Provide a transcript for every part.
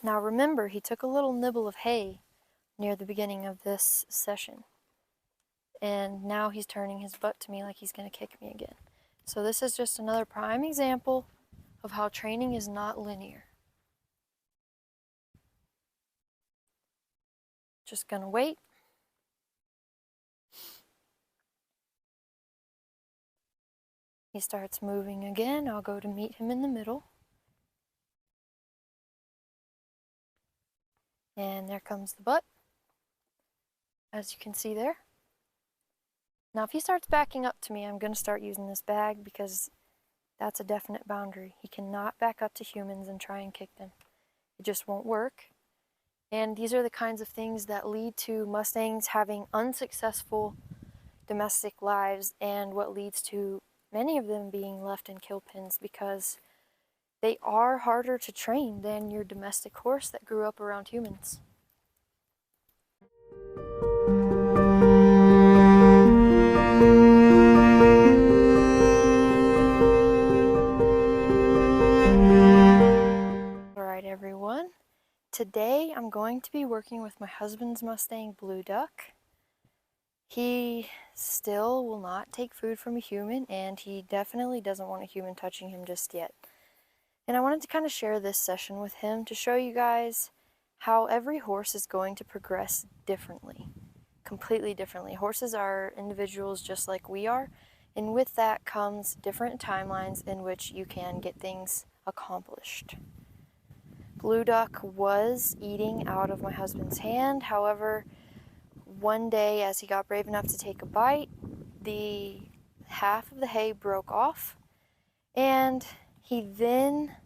Now remember, he took a little nibble of hay near the beginning of this session. And now he's turning his butt to me like he's going to kick me again. So this is just another prime example of how training is not linear. Just going to wait. He starts moving again. I'll go to meet him in the middle. And there comes the butt, as you can see there. Now if he starts backing up to me, I'm going to start using this bag because that's a definite boundary. He cannot back up to humans and try and kick them. It just won't work. And these are the kinds of things that lead to Mustangs having unsuccessful domestic lives, and what leads to many of them being left in kill pens, because they are harder to train than your domestic horse that grew up around humans. Alright everyone, today I'm going to be working with my husband's Mustang Blue Duck. He still will not take food from a human, and he definitely doesn't want a human touching him just yet. And I wanted to kind of share this session with him to show you guys how every horse is going to progress differently, completely differently. Horses are individuals just like we are, and with that comes different timelines in which you can get things accomplished. Blue Duck was eating out of my husband's hand. However, one day as he got brave enough to take a bite, the half of the hay broke off, and he then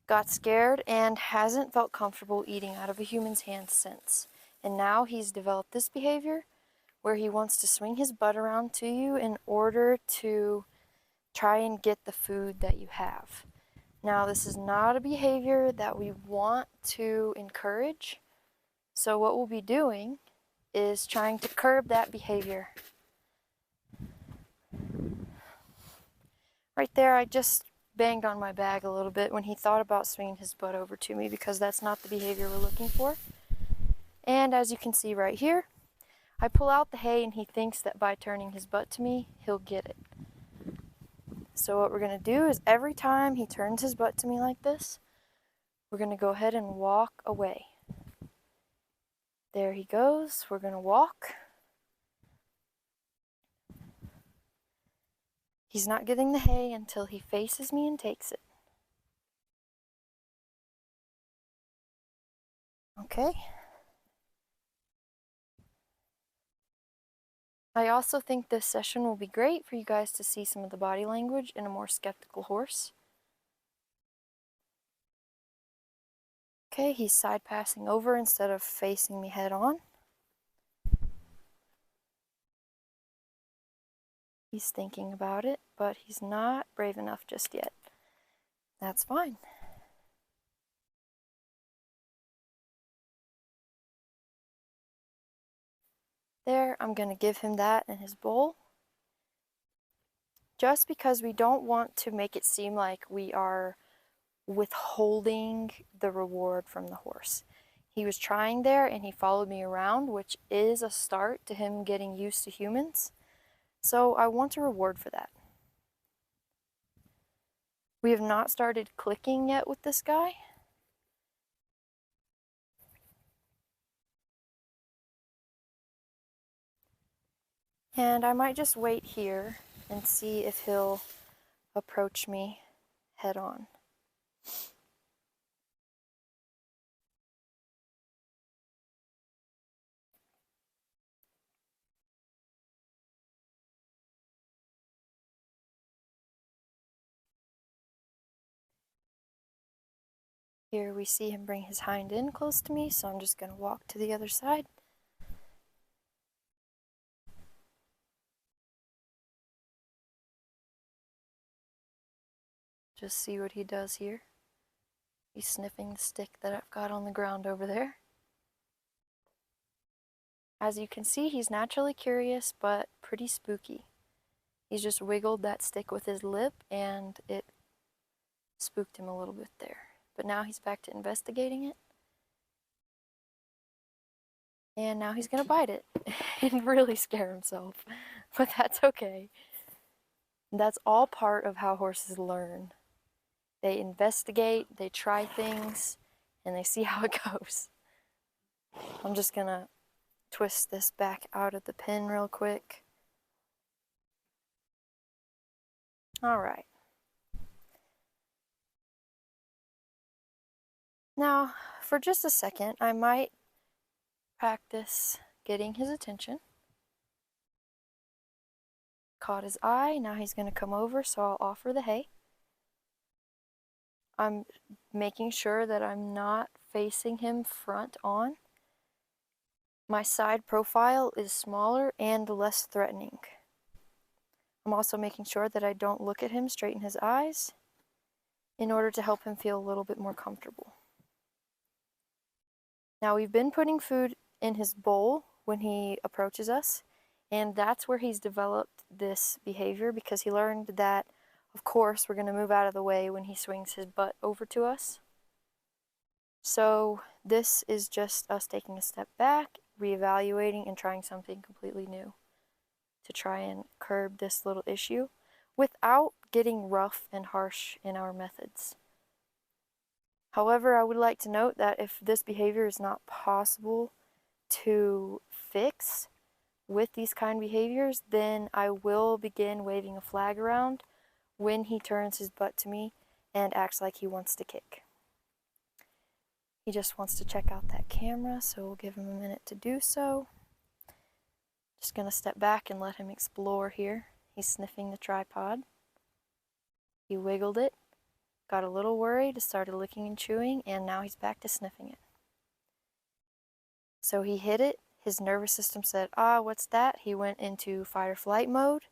got scared and hasn't felt comfortable eating out of a human's hand since. And now he's developed this behavior where he wants to swing his butt around to you in order to try and get the food that you have. Now, this is not a behavior that we want to encourage, so what we'll be doing is trying to curb that behavior. Right there, I just banged on my bag a little bit when he thought about swinging his butt over to me, because that's not the behavior we're looking for. And as you can see right here, I pull out the hay and he thinks that by turning his butt to me, he'll get it. So what we're going to do is every time he turns his butt to me like this, we're going to go ahead and walk away. There he goes. We're going to walk. He's not getting the hay until he faces me and takes it. Okay. I also think this session will be great for you guys to see some of the body language in a more skeptical horse. Okay, he's side passing over instead of facing me head on. He's thinking about it, but he's not brave enough just yet. That's fine. There, I'm going to give him that in his bowl. Just because we don't want to make it seem like we are withholding the reward from the horse. He was trying there and he followed me around, which is a start to him getting used to humans. So I want a reward for that. We have not started clicking yet with this guy. And I might just wait here and see if he'll approach me head on. Here we see him bring his hind end close to me, so I'm just going to walk to the other side. Just see what he does here. He's sniffing the stick that I've got on the ground over there. As you can see, he's naturally curious, but pretty spooky. He's just wiggled that stick with his lip, and it spooked him a little bit there. but now he's back to investigating it. And now he's gonna bite it and really scare himself, but that's okay. That's all part of how horses learn. They investigate, they try things, and they see how it goes. I'm just gonna twist this back out of the pen real quick. All right. Now, for just a second, I might practice getting his attention. Caught his eye, now he's gonna come over, so I'll offer the hay. I'm making sure that I'm not facing him front on. My side profile is smaller and less threatening. I'm also making sure that I don't look at him straight in his eyes in order to help him feel a little bit more comfortable. Now we've been putting food in his bowl when he approaches us, and that's where he's developed this behavior because he learned that, of course, we're going to move out of the way when he swings his butt over to us. So this is just us taking a step back, reevaluating, and trying something completely new to try and curb this little issue without getting rough and harsh in our methods. However, I would like to note that if this behavior is not possible to fix with these kind of behaviors, then I will begin waving a flag around when he turns his butt to me and acts like he wants to kick. He just wants to check out that camera, so we'll give him a minute to do so. Just gonna step back and let him explore here. He's sniffing the tripod. He wiggled it, got a little worried, started licking and chewing, and now he's back to sniffing it. So he hit it. His nervous system said, what's that? He went into fight or flight mode.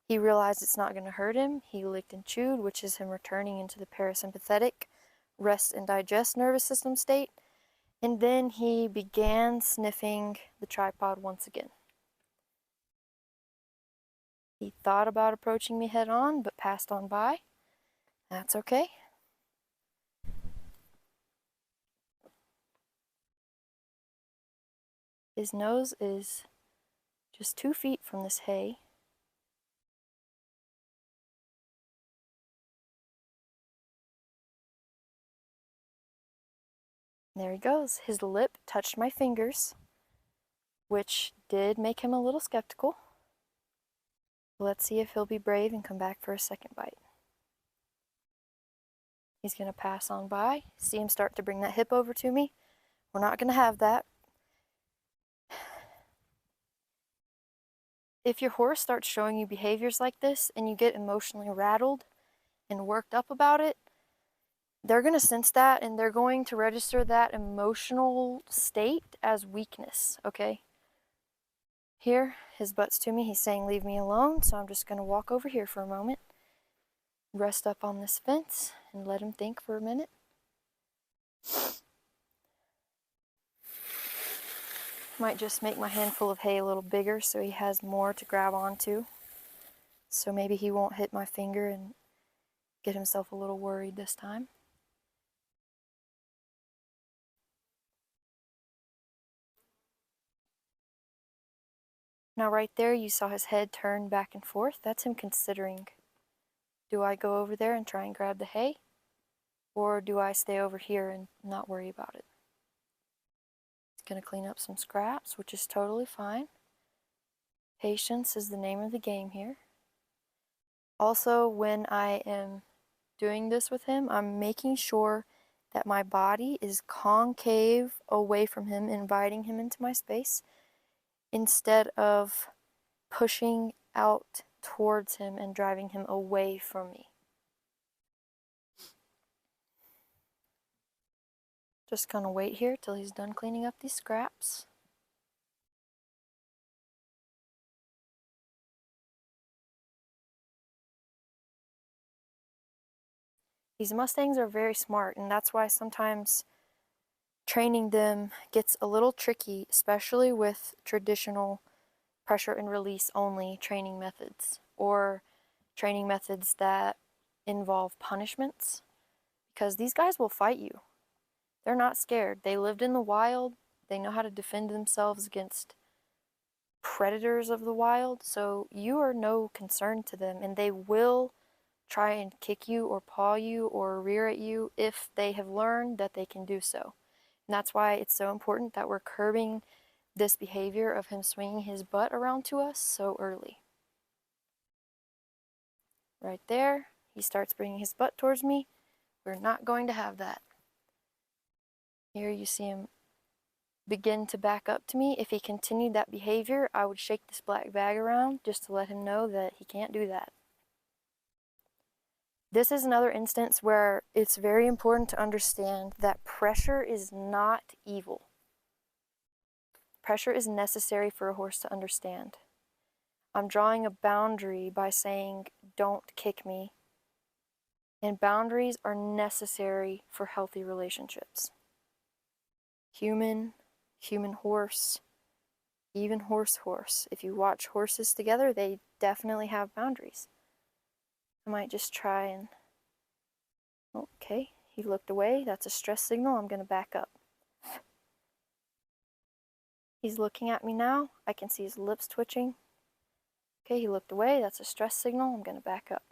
He realized it's not going to hurt him. He licked and chewed, which is him returning into the parasympathetic rest and digest nervous system state. And then he began sniffing the tripod once again. He thought about approaching me head on, but passed on by. That's okay. His nose is just 2 feet from this hay. There he goes. His lip touched my fingers, which did make him a little skeptical. Let's see if he'll be brave and come back for a second bite. He's going to pass on by. See him start to bring that hip over to me. We're not going to have that. If your horse starts showing you behaviors like this and you get emotionally rattled and worked up about it, they're going to sense that and they're going to register that emotional state as weakness, okay? Here, his butt's to me. He's saying, leave me alone, so I'm just going to walk over here for a moment, rest up on this fence, and let him think for a minute. Might just make my handful of hay a little bigger so he has more to grab onto. So maybe he won't hit my finger and get himself a little worried this time. Now right there you saw his head turn back and forth. That's him considering, do I go over there and try and grab the hay? Or do I stay over here and not worry about it? He's going to clean up some scraps, which is totally fine. Patience is the name of the game here. Also, when I am doing this with him, I'm making sure that my body is concave away from him, inviting him into my space, instead of pushing out towards him and driving him away from me. Just gonna wait here till he's done cleaning up these scraps. These Mustangs are very smart, and that's why sometimes training them gets a little tricky, especially with traditional pressure and release only training methods, or training methods that involve punishments, because these guys will fight you. They're not scared. They lived in the wild. They know how to defend themselves against predators of the wild, so you are no concern to them, and they will try and kick you or paw you or rear at you if they have learned that they can do so. And that's why it's so important that we're curbing this behavior of him swinging his butt around to us so early. Right there, he starts bringing his butt towards me. We're not going to have that. Here you see him begin to back up to me. If he continued that behavior, I would shake this black bag around just to let him know that he can't do that. This is another instance where it's very important to understand that pressure is not evil. Pressure is necessary for a horse to understand. I'm drawing a boundary by saying, don't kick me. And boundaries are necessary for healthy relationships. Human horse, even horse. If you watch horses together, they definitely have boundaries. I might just try and, okay, he looked away. That's a stress signal. I'm going to back up. He's looking at me now. I can see his lips twitching. Okay, he looked away. That's a stress signal. I'm going to back up.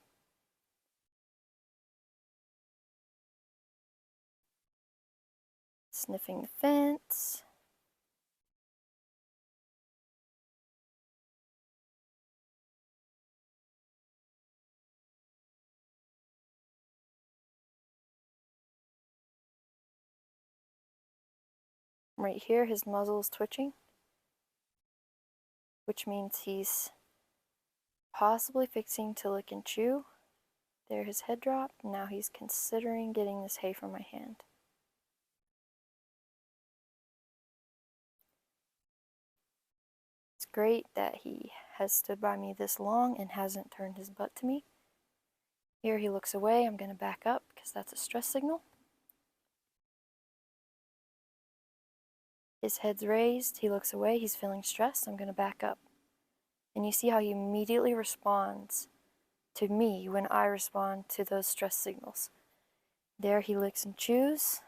Sniffing the fence. Right here, his muzzle is twitching, which means he's possibly fixing to lick and chew. There, his head dropped. Now he's considering getting this hay from my hand. It's great that he has stood by me this long and hasn't turned his butt to me. Here he looks away. I'm going to back up because that's a stress signal. His head's raised. He looks away. He's feeling stressed. I'm going to back up. And you see how he immediately responds to me when I respond to those stress signals. There he licks and chews.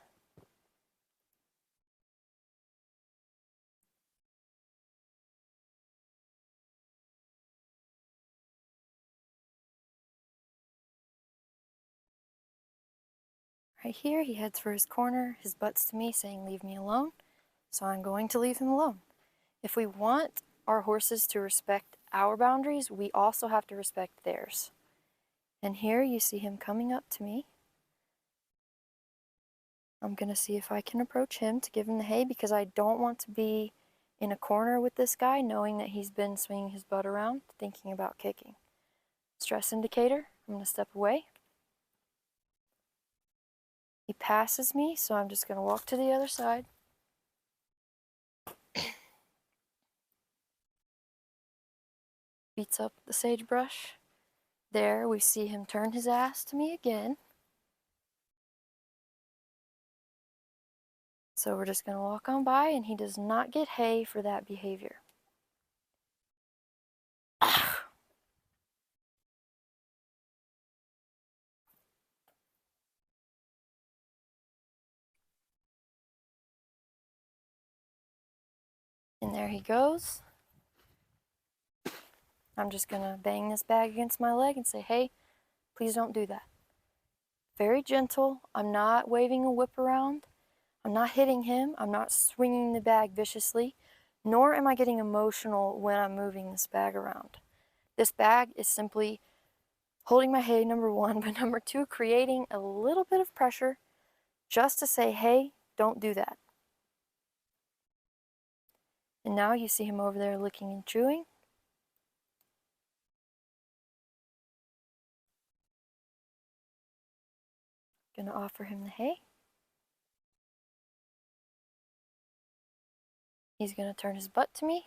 Right here, he heads for his corner. His butt's to me saying, leave me alone. So I'm going to leave him alone. If we want our horses to respect our boundaries, we also have to respect theirs. And here you see him coming up to me. I'm going to see if I can approach him to give him the hay because I don't want to be in a corner with this guy knowing that he's been swinging his butt around, thinking about kicking. Stress indicator, I'm going to step away. He passes me, so I'm just going to walk to the other side. Beats up the sagebrush. There, we see him turn his ass to me again. So we're just going to walk on by, and he does not get hay for that behavior. And there he goes. I'm just going to bang this bag against my leg and say, hey, please don't do that. Very gentle. I'm not waving a whip around. I'm not hitting him. I'm not swinging the bag viciously, nor am I getting emotional when I'm moving this bag around. This bag is simply holding my hay, number one, but number two, creating a little bit of pressure just to say, hey, don't do that. And now you see him over there licking and chewing. Gonna offer him the hay. He's gonna turn his butt to me.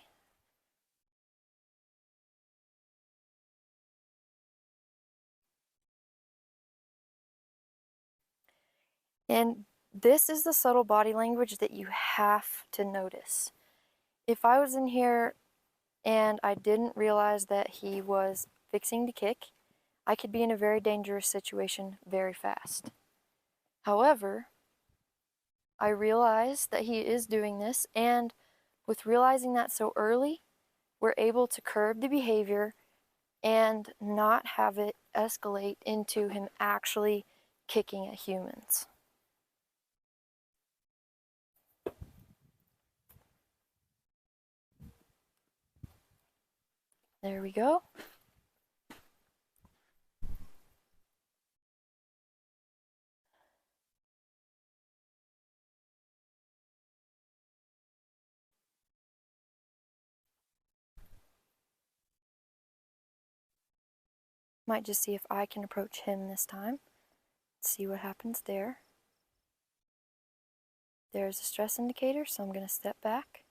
And this is the subtle body language that you have to notice. If I was in here and I didn't realize that he was fixing to kick, I could be in a very dangerous situation very fast. However, I realize that he is doing this, and with realizing that so early, we're able to curb the behavior and not have it escalate into him actually kicking at humans. There we go. Might just see if I can approach him this time. See what happens there. There's a stress indicator, so I'm going to step back.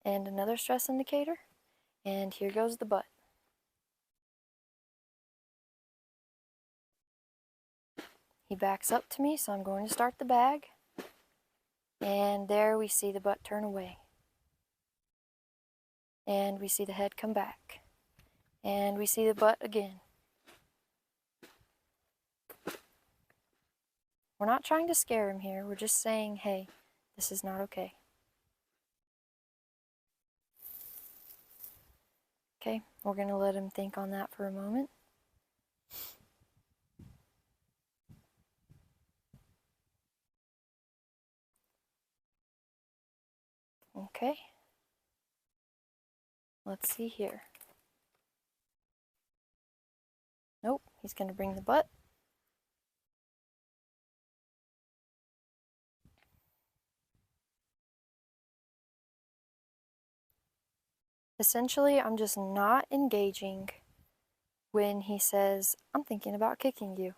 And another stress indicator. And here goes the butt. He backs up to me, so I'm going to start the bag. And there we see the butt turn away. And we see the head come back. And we see the butt again. We're not trying to scare him here. We're just saying, hey, this is not okay. Okay, we're going to let him think on that for a moment. Okay. Let's see here. Nope, he's going to bring the butt. Essentially, I'm just not engaging when he says, I'm thinking about kicking you.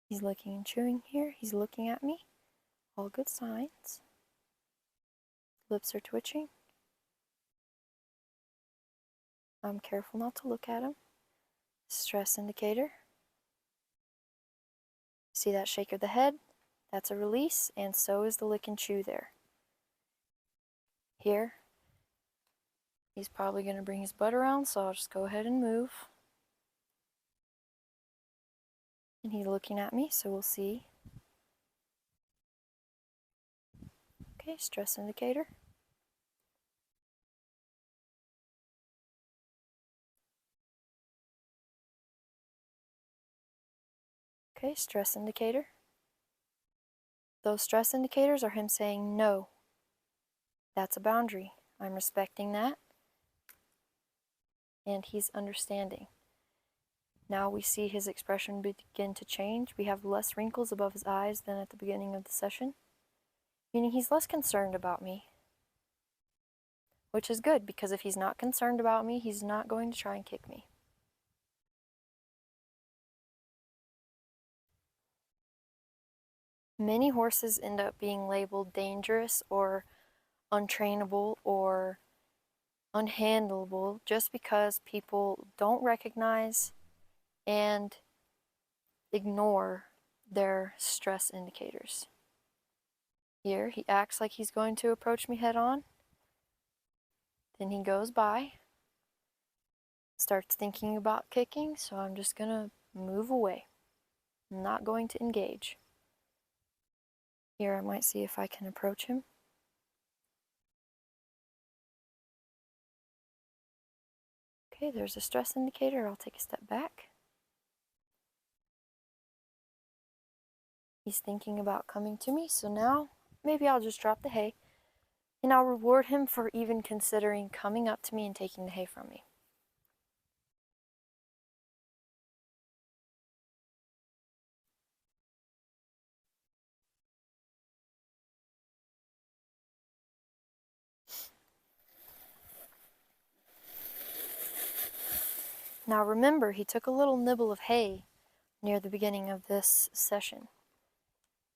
He's licking and chewing here. He's looking at me. All good signs. Lips are twitching. I'm careful not to look at him. Stress indicator. See that shake of the head? That's a release, and so is the lick and chew there. Here, he's probably going to bring his butt around, so I'll just go ahead and move. And he's looking at me, so we'll see. Okay, stress indicator. Okay, stress indicator. Those stress indicators are him saying no. That's a boundary. I'm respecting that. And he's understanding. Now we see his expression begin to change. We have less wrinkles above his eyes than at the beginning of the session, meaning he's less concerned about me, which is good because if he's not concerned about me, he's not going to try and kick me. Many horses end up being labeled dangerous or untrainable or unhandleable just because people don't recognize and ignore their stress indicators. Here, he acts like he's going to approach me head on. Then he goes by, starts thinking about kicking, so I'm just going to move away. I'm not going to engage. Here, I might see if I can approach him. Okay, there's a stress indicator. I'll take a step back. He's thinking about coming to me, so now maybe I'll just drop the hay, and I'll reward him for even considering coming up to me and taking the hay from me. Now remember, he took a little nibble of hay near the beginning of this session.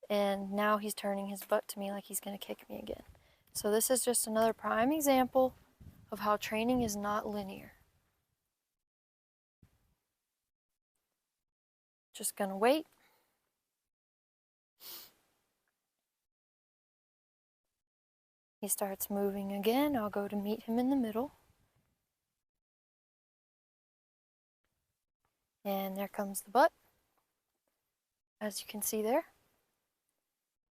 And now he's turning his butt to me like he's going to kick me again. So this is just another prime example of how training is not linear. Just going to wait. He starts moving again. I'll go to meet him in the middle. And there comes the butt, as you can see there.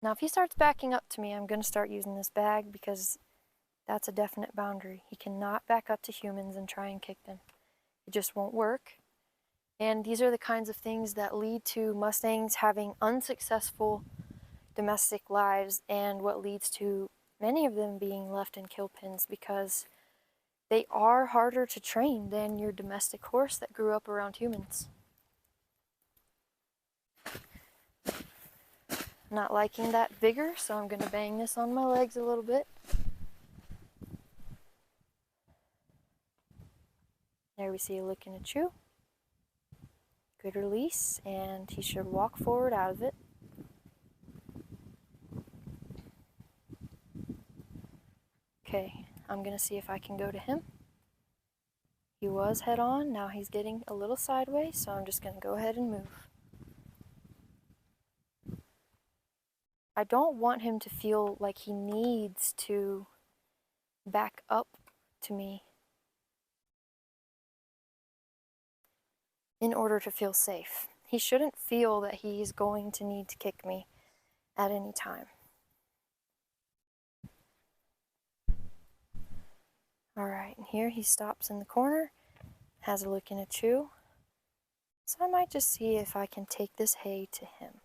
Now if he starts backing up to me, I'm going to start using this bag because that's a definite boundary. He cannot back up to humans and try and kick them. It just won't work. And these are the kinds of things that lead to Mustangs having unsuccessful domestic lives, and what leads to many of them being left in kill pens, because they are harder to train than your domestic horse that grew up around humans. Not liking that vigor, so I'm going to bang this on my legs a little bit. There we see a lick and a chew. Good release, and he should walk forward out of it. Okay, I'm going to see if I can go to him. He was head on, now he's getting a little sideways, so I'm just going to go ahead and move. I don't want him to feel like he needs to back up to me in order to feel safe. He shouldn't feel that he's going to need to kick me at any time. Alright, and here he stops in the corner, has a lick and a chew. So I might just see if I can take this hay to him.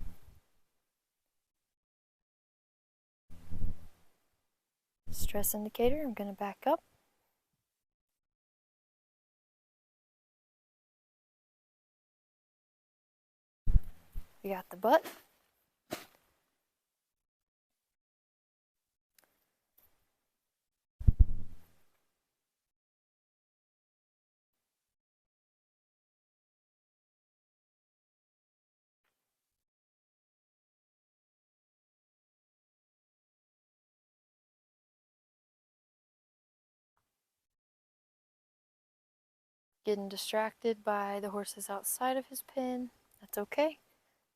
Stress indicator, I'm going to back up. We got the butt. Getting distracted by the horses outside of his pen. That's okay.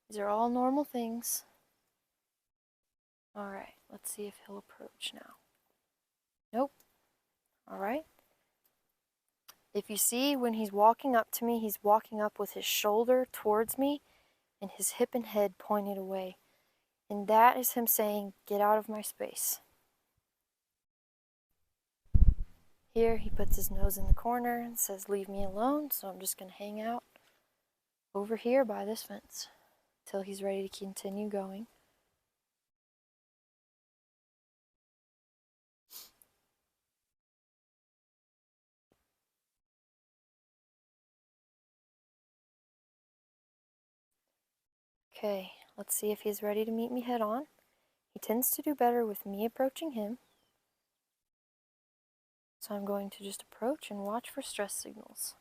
These are all normal things. Alright, let's see if he'll approach now. Nope. Alright. If you see, when he's walking up to me, he's walking up with his shoulder towards me and his hip and head pointed away. And that is him saying, get out of my space. Here he puts his nose in the corner and says, leave me alone, so I'm just going to hang out over here by this fence till he's ready to continue going. Okay, let's see if he's ready to meet me head on. He tends to do better with me approaching him. So I'm going to just approach and watch for stress signals.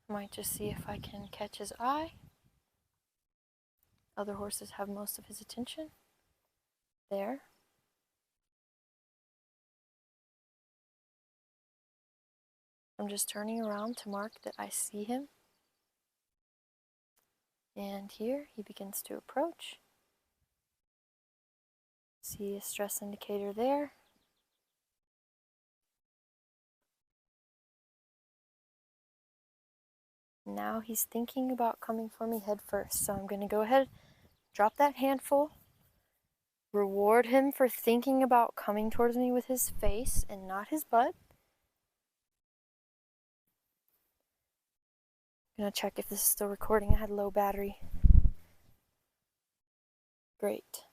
Might just see if I can catch his eye. Other horses have most of his attention. There. I'm just turning around to mark that I see him. And here he begins to approach. See a stress indicator there. Now he's thinking about coming for me head first. So I'm going to go ahead, drop that handful, reward him for thinking about coming towards me with his face and not his butt. I'm going to check if this is still recording. I had low battery. Great.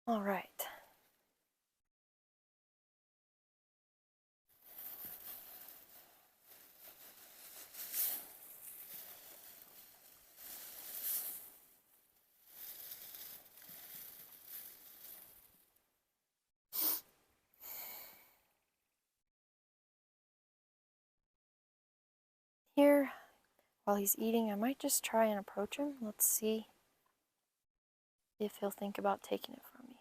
All right. Here, while he's eating, I might just try and approach him. Let's see if he'll think about taking it from me.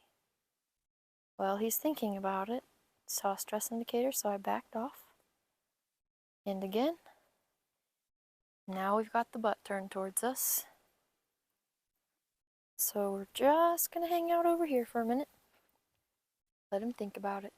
Well, he's thinking about it. Saw a stress indicator, so I backed off. And again. Now we've got the butt turned towards us. So we're just gonna hang out over here for a minute. Let him think about it.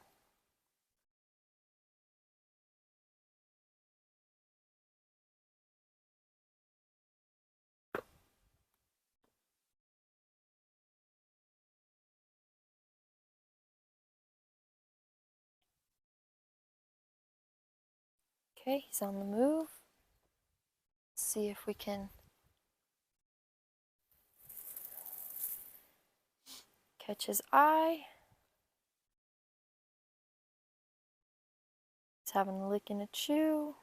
Okay, he's on the move. Let's see if we can catch his eye. He's having a lick and a chew.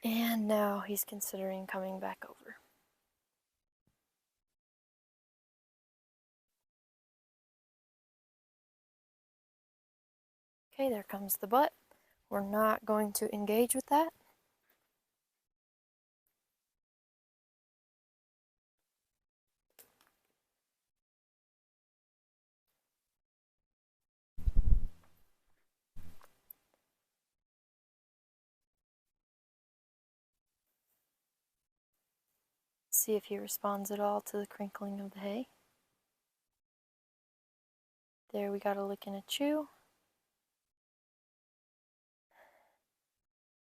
And now he's considering coming back over. Okay, there comes the butt. We're not going to engage with that. See if he responds at all to the crinkling of the hay. There, we got a lick and a chew.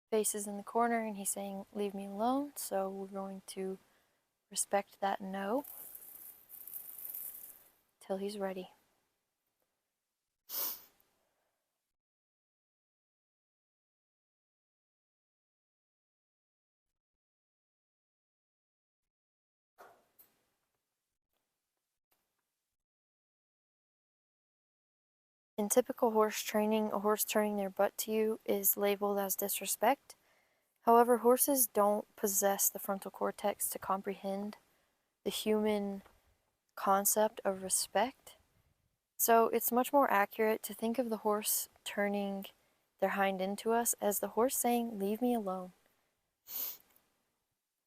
Face is in the corner and he's saying, leave me alone. So we're going to respect that no till he's ready. In typical horse training, a horse turning their butt to you is labeled as disrespect. However, horses don't possess the frontal cortex to comprehend the human concept of respect. So it's much more accurate to think of the horse turning their hind end to us as the horse saying, leave me alone.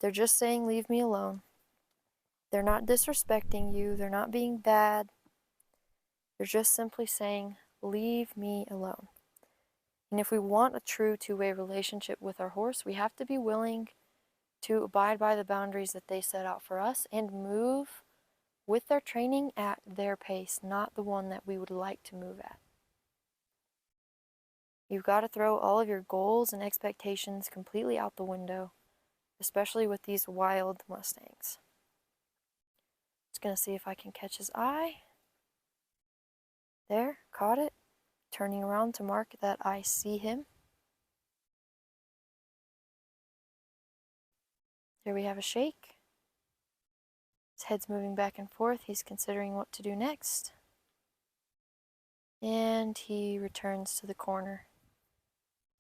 They're just saying, leave me alone. They're not disrespecting you. They're not being bad. They're just simply saying, leave me alone. And if we want a true two-way relationship with our horse, we have to be willing to abide by the boundaries that they set out for us and move with their training at their pace, not the one that we would like to move at. You've got to throw all of your goals and expectations completely out the window, especially with these wild Mustangs. Just going to see if I can catch his eye. There, caught it. Turning around to mark that I see him. There we have a shake. His head's moving back and forth. He's considering what to do next. And he returns to the corner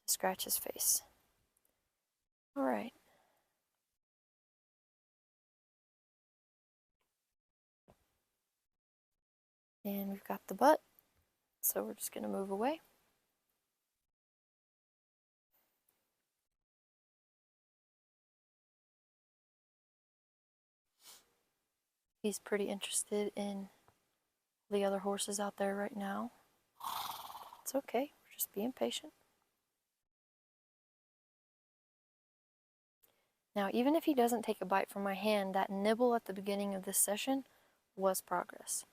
to scratch his face. All right. And we've got the butt, so we're just going to move away. He's pretty interested in the other horses out there right now. It's okay, we're just being patient. Now, even if he doesn't take a bite from my hand, that nibble at the beginning of this session was progress.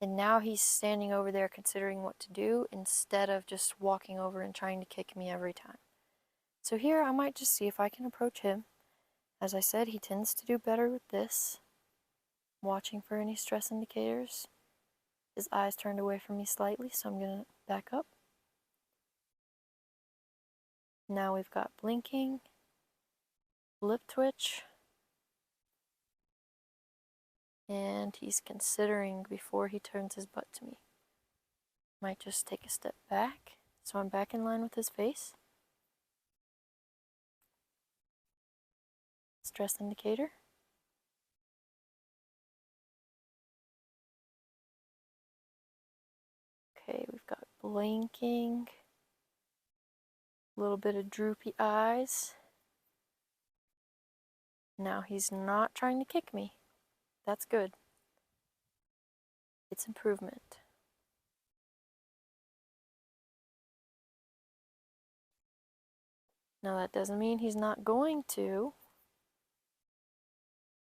And now he's standing over there considering what to do instead of just walking over and trying to kick me every time. So here I might just see if I can approach him. As I said, he tends to do better with this. I'm watching for any stress indicators. His eyes turned away from me slightly, so I'm going to back up. Now we've got blinking, lip twitch, and he's considering before he turns his butt to me. Might just take a step back, so I'm back in line with his face. Stress indicator. Okay, we've got blinking, a little bit of droopy eyes. Now he's not trying to kick me. That's good. It's improvement. Now that doesn't mean he's not going to.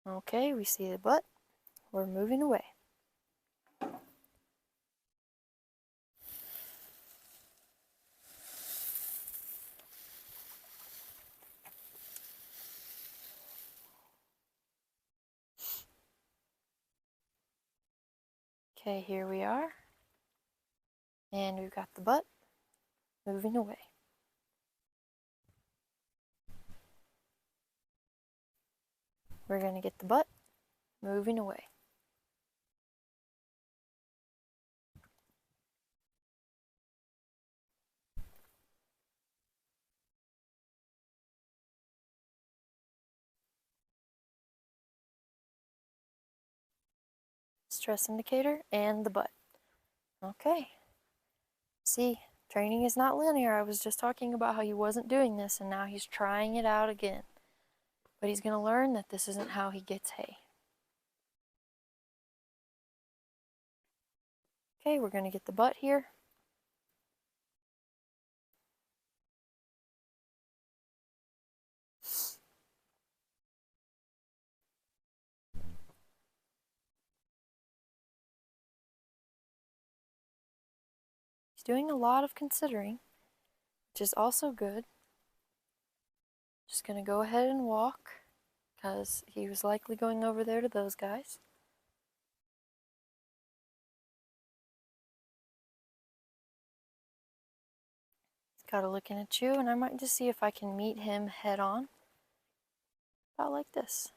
Okay, we see the butt. We're moving away. Okay, here we are. And we've got the butt moving away. We're going to get the butt moving away. Stress indicator and the butt. Okay. See, training is not linear. I was just talking about how he wasn't doing this, and now he's trying it out again. But he's going to learn that this isn't how he gets hay. Okay, we're going to get the butt here. He's doing a lot of considering, which is also good. Just going to go ahead and walk, because he was likely going over there to those guys. He's got a looking at you, and I might just see if I can meet him head on. About like this.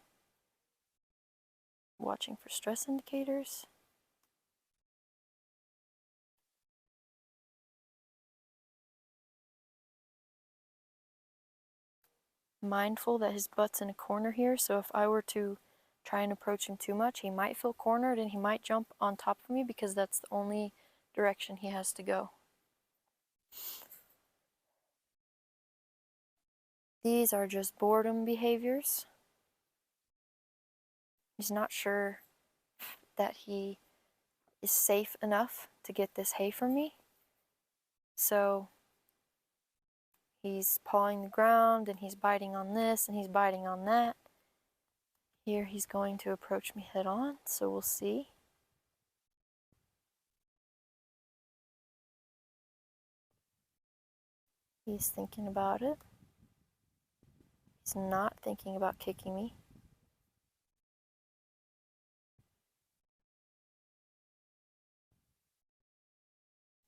Watching for stress indicators. Mindful that his butt's in a corner here, so if I were to try and approach him too much, he might feel cornered and he might jump on top of me because that's the only direction he has to go. These are just boredom behaviors. He's not sure that he is safe enough to get this hay from me, so he's pawing the ground and he's biting on this and he's biting on that. Here he's going to approach me head on, so we'll see. He's thinking about it. He's not thinking about kicking me.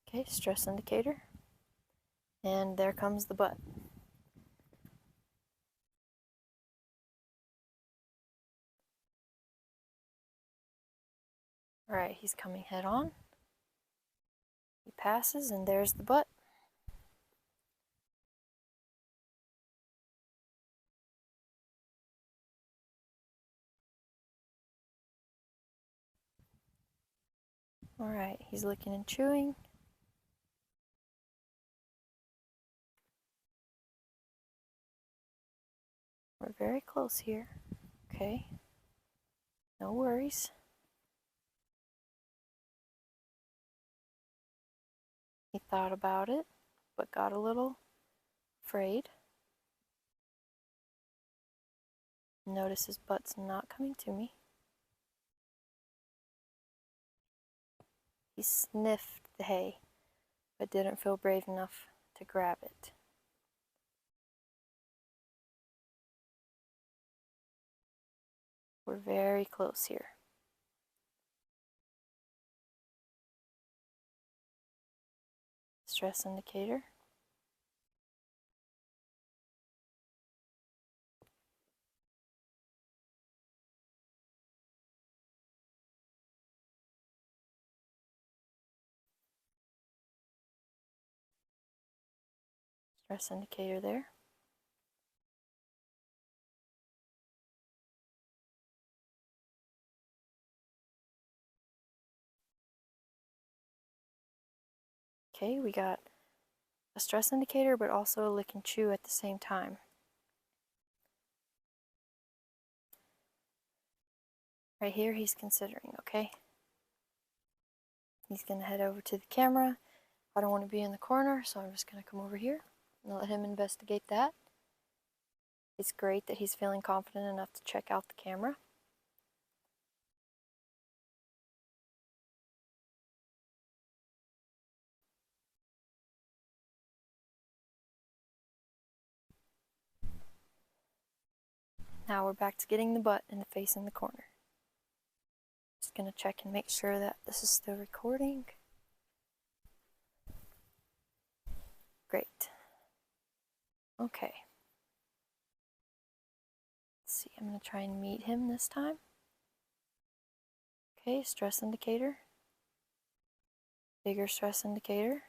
Okay, stress indicator. And there comes the butt. Alright, he's coming head on. He passes, and there's the butt. Alright, he's licking and chewing. We're very close here. Okay. No worries. He thought about it, but got a little afraid. Notice his butt's not coming to me. He sniffed the hay, but didn't feel brave enough to grab it. We're very close here. Stress indicator. Stress indicator there. Okay, we got a stress indicator, but also a lick and chew at the same time. Right here, he's considering, okay? He's gonna head over to the camera. I don't want to be in the corner, so I'm just gonna come over here and let him investigate that. It's great that he's feeling confident enough to check out the camera. Now we're back to getting the butt and the face in the corner. Just gonna check and make sure that this is still recording. Great. Okay. Let's see, I'm gonna try and meet him this time. Okay, stress indicator. Bigger stress indicator.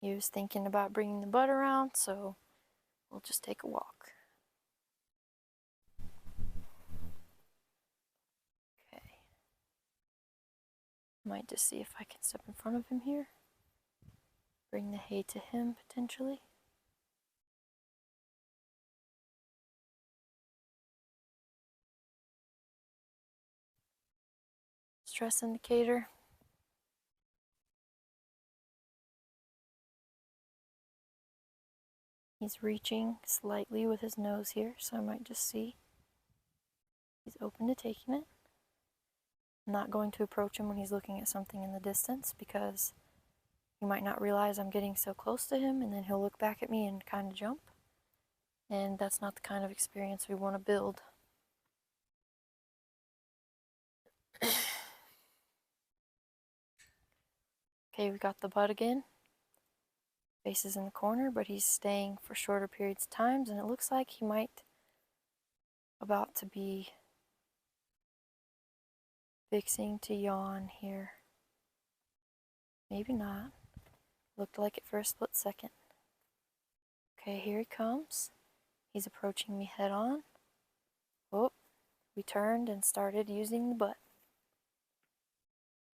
He was thinking about bringing the butt around, so we'll just take a walk. Okay. Might just see if I can step in front of him here. Bring the hay to him, potentially. Stress indicator. He's reaching slightly with his nose here, so I might just see. He's open to taking it. I'm not going to approach him when he's looking at something in the distance because he might not realize I'm getting so close to him, and then he'll look back at me and kind of jump. And that's not the kind of experience we want to build. Okay, we got the butt again. Face is in the corner, but he's staying for shorter periods of times, and it looks like he might about to be fixing to yawn here. Maybe not. Looked like it for a split second. Okay, here he comes. He's approaching me head on. Oh, we turned and started using the butt.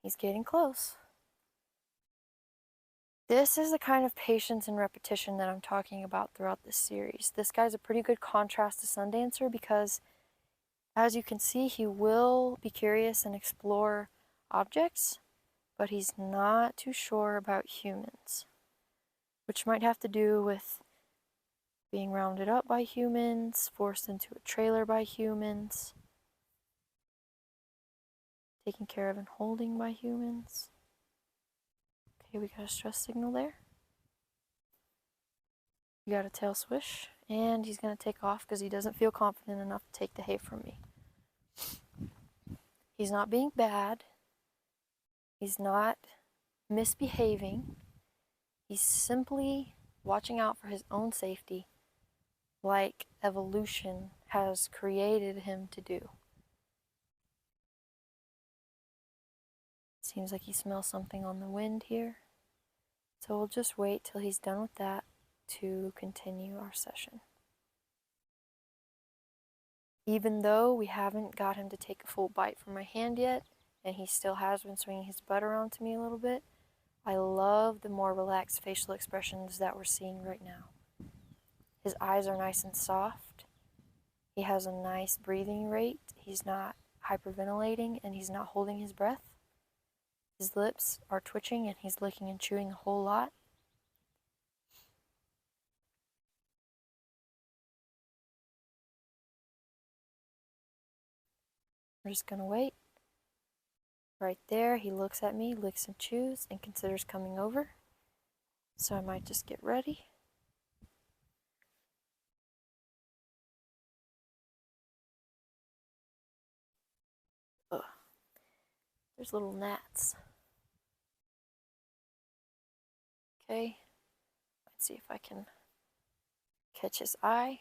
He's getting close. This is the kind of patience and repetition that I'm talking about throughout this series. This guy's a pretty good contrast to Sundancer because, as you can see, he will be curious and explore objects, but he's not too sure about humans, which might have to do with being rounded up by humans, forced into a trailer by humans, taken care of and holding by humans. Okay, we got a stress signal there. We got a tail swish, and he's going to take off because he doesn't feel confident enough to take the hay from me. He's not being bad. He's not misbehaving. He's simply watching out for his own safety, like evolution has created him to do. Seems like he smells something on the wind here. So we'll just wait till he's done with that to continue our session. Even though we haven't got him to take a full bite from my hand yet, and he still has been swinging his butt around to me a little bit, I love the more relaxed facial expressions that we're seeing right now. His eyes are nice and soft. He has a nice breathing rate. He's not hyperventilating, and he's not holding his breath. His lips are twitching, and he's licking and chewing a whole lot. We're just going to wait. Right there, he looks at me, licks and chews, and considers coming over. So I might just get ready. Ugh. There's little gnats. Okay, let's see if I can catch his eye.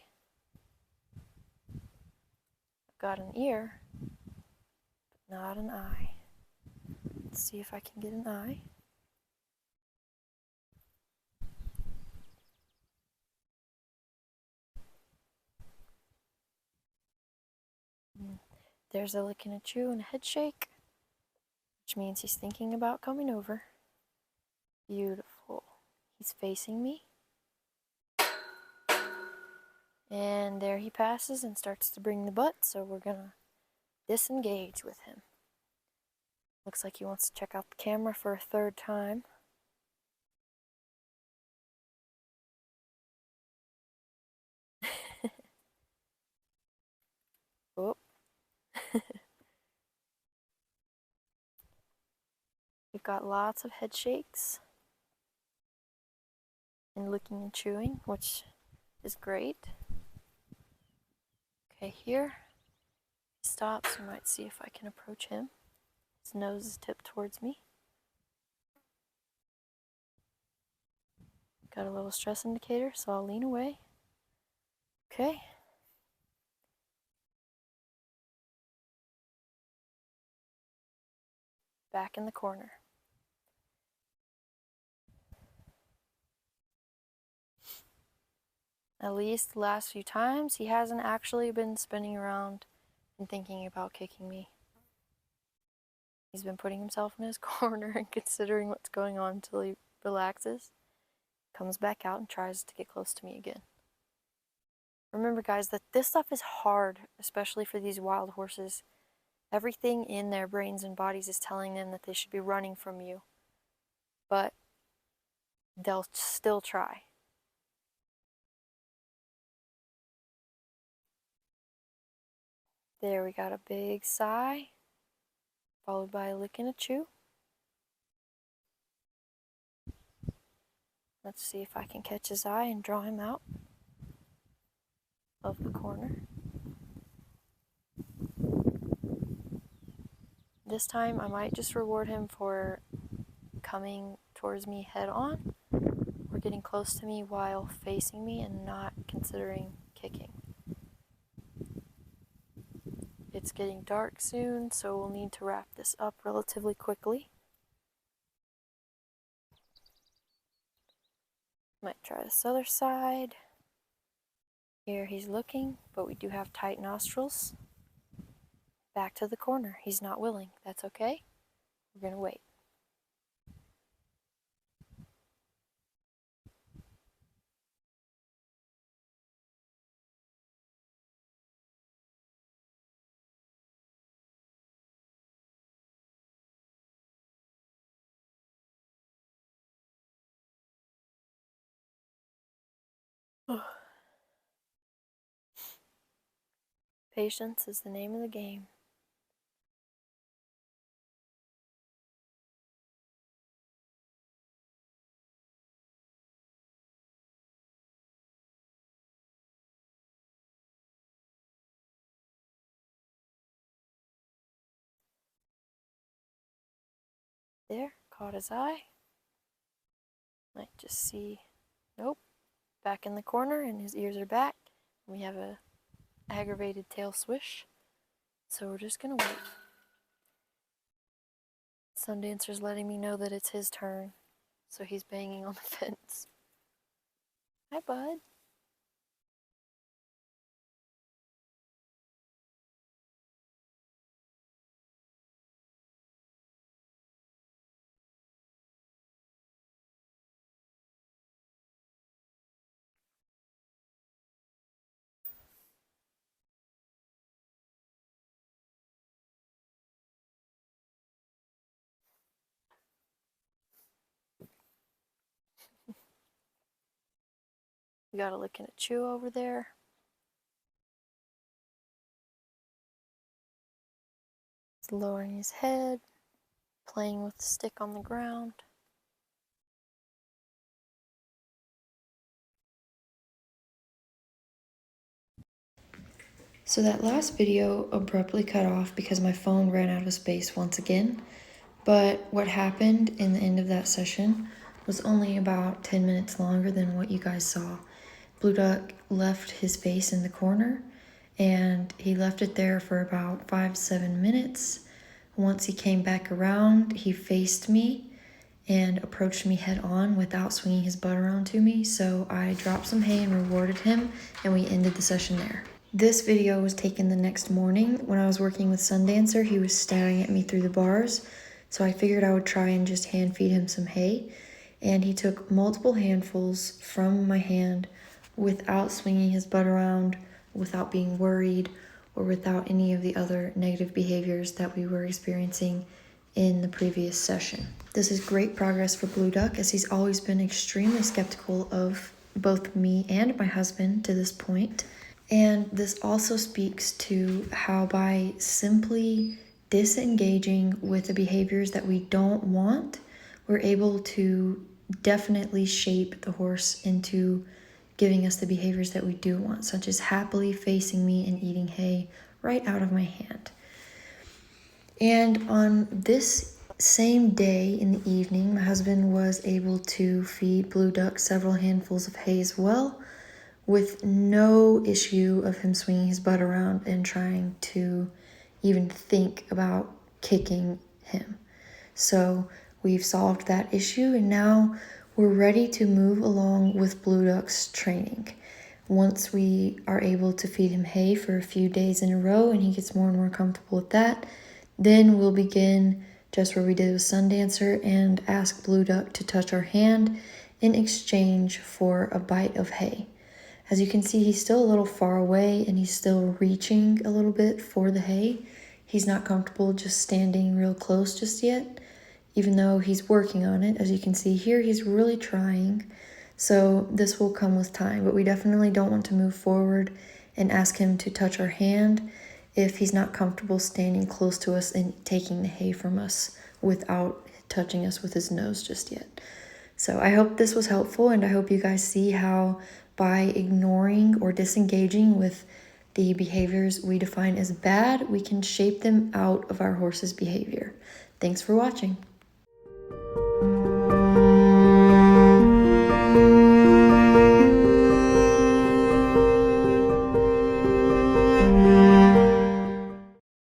I've got an ear, but not an eye. Let's see if I can get an eye. There's a lick and a chew and a head shake, which means he's thinking about coming over. Beautiful. He's facing me. And there he passes and starts to bring the butt, so we're gonna disengage with him. Looks like he wants to check out the camera for a third time. We've got lots of head shakes and licking and chewing, which is great. Okay, here he stops. We might see if I can approach him. His nose is tipped towards me. Got a little stress indicator, so I'll lean away. Okay. Back in the corner. At least the last few times, he hasn't actually been spinning around and thinking about kicking me. He's been putting himself in his corner and considering what's going on until he relaxes, comes back out and tries to get close to me again. Remember, guys, that this stuff is hard, especially for these wild horses. Everything in their brains and bodies is telling them that they should be running from you, but they'll still try. There, we got a big sigh, followed by a lick and a chew. Let's see if I can catch his eye and draw him out of the corner. This time I might just reward him for coming towards me head on or getting close to me while facing me and not considering kicking. It's getting dark soon, so we'll need to wrap this up relatively quickly. Might try this other side. Here he's looking, but we do have tight nostrils. Back to the corner. He's not willing. That's okay. We're gonna wait. Patience is the name of the game. There, caught his eye. Might just see, nope, back in the corner and his ears are back. We have a aggravated tail swish, so we're just gonna wait. Sundancer's letting me know that it's his turn, so he's banging on the fence. Hi, bud. We got a lick and a chew over there. He's lowering his head, playing with the stick on the ground. So that last video abruptly cut off because my phone ran out of space once again. But what happened in the end of that session was only about 10 minutes longer than what you guys saw. Blue Duck left his face in the corner and he left it there for about 5 to 7 minutes. Once he came back around, he faced me and approached me head on without swinging his butt around to me. So I dropped some hay and rewarded him, and we ended the session there. This video was taken the next morning. When I was working with Sundancer, he was staring at me through the bars. So I figured I would try and just hand feed him some hay. And he took multiple handfuls from my hand without swinging his butt around, without being worried, or without any of the other negative behaviors that we were experiencing in the previous session. This is great progress for Blue Duck, as he's always been extremely skeptical of both me and my husband to this point. And this also speaks to how by simply disengaging with the behaviors that we don't want, we're able to definitely shape the horse into giving us the behaviors that we do want, such as happily facing me and eating hay right out of my hand. And on this same day in the evening, my husband was able to feed Blue Duck several handfuls of hay as well, with no issue of him swinging his butt around and trying to even think about kicking him. So we've solved that issue, and now we're ready to move along with Blue Duck's training. Once we are able to feed him hay for a few days in a row and he gets more and more comfortable with that, then we'll begin just where we did with Sundancer and ask Blue Duck to touch our hand in exchange for a bite of hay. As you can see, he's still a little far away and he's still reaching a little bit for the hay. He's not comfortable just standing real close just yet, even though he's working on it. As you can see here, he's really trying. So this will come with time, but we definitely don't want to move forward and ask him to touch our hand if he's not comfortable standing close to us and taking the hay from us without touching us with his nose just yet. So I hope this was helpful, and I hope you guys see how by ignoring or disengaging with the behaviors we define as bad, we can shape them out of our horse's behavior. Thanks for watching.